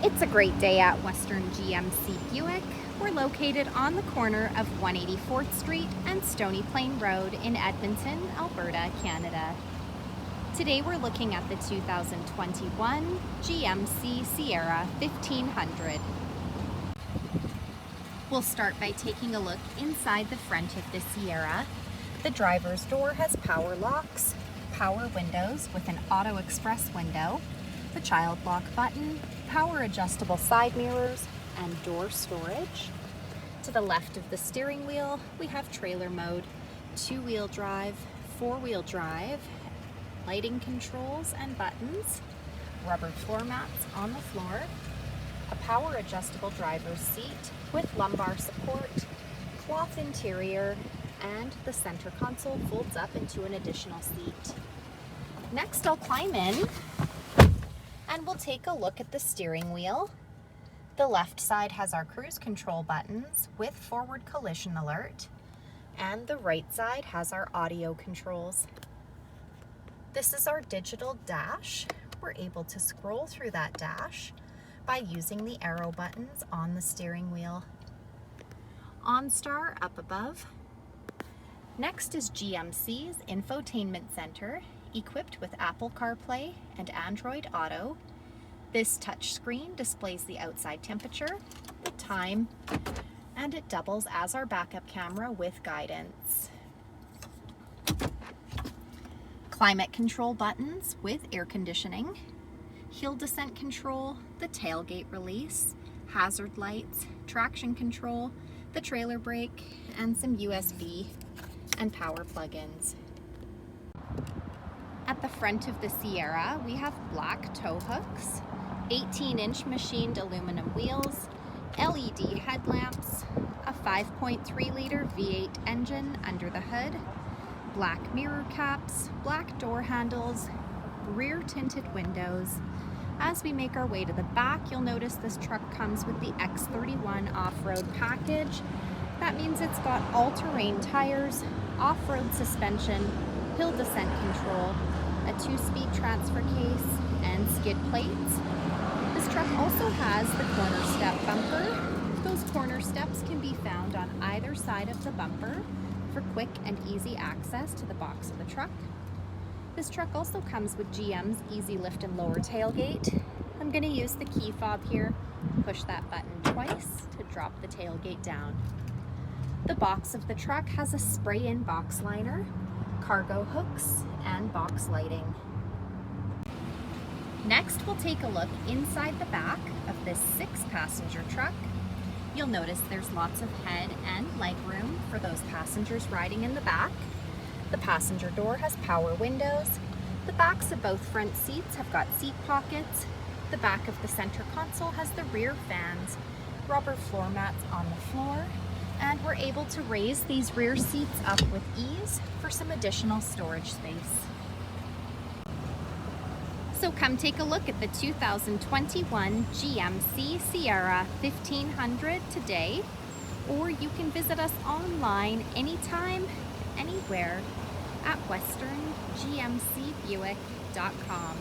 It's a great day at Western GMC Buick. We're located on the corner of 184th Street and Stony Plain Road in Edmonton, Alberta, Canada. Today we're looking at the 2021 GMC Sierra 1500. We'll start by taking a look inside the front of the Sierra. The driver's door has power locks, power windows with an auto express window, the child lock button, power adjustable side mirrors, and door storage. To the left of the steering wheel, we have trailer mode, two-wheel drive, four-wheel drive, lighting controls and buttons, rubber floor mats on the floor, a power adjustable driver's seat with lumbar support, cloth interior, and the center console folds up into an additional seat. Next, I'll climb in and we'll take a look at the steering wheel. The left side has our cruise control buttons with forward collision alert, and the right side has our audio controls. This is our digital dash. We're able to scroll through that dash by using the arrow buttons on the steering wheel. OnStar up above. Next is GMC's Infotainment Center, equipped with Apple CarPlay and Android Auto. This touchscreen displays the outside temperature, the time, and it doubles as our backup camera with guidance. Climate control buttons with air conditioning, hill descent control, the tailgate release, hazard lights, traction control, the trailer brake, and some USB and power plug-ins. At the front of the Sierra, we have black tow hooks, 18-inch machined aluminum wheels, LED headlamps, a 5.3-liter V8 engine under the hood, black mirror caps, black door handles, rear tinted windows. As we make our way to the back, you'll notice this truck comes with the X31 off-road package. That means it's got all-terrain tires, off-road suspension, hill descent control, a 2-speed transfer case, and skid plates. This truck also has the corner step bumper. Those corner steps can be found on either side of the bumper for quick and easy access to the box of the truck. This truck also comes with GM's easy lift and lower tailgate. I'm going to use the key fob here, push that button twice to drop the tailgate down. The box of the truck has a spray-in box liner, cargo hooks, and box lighting. Next, we'll take a look inside the back of this 6-passenger truck. You'll notice there's lots of head and leg room for those passengers riding in the back. The passenger door has power windows. The backs of both front seats have got seat pockets. The back of the center console has the rear fans, rubber floor mats on the floor, and we're able to raise these rear seats up with ease for some additional storage space. So come take a look at the 2021 GMC Sierra 1500 today, or you can visit us online anytime, anywhere at westerngmcbuick.com.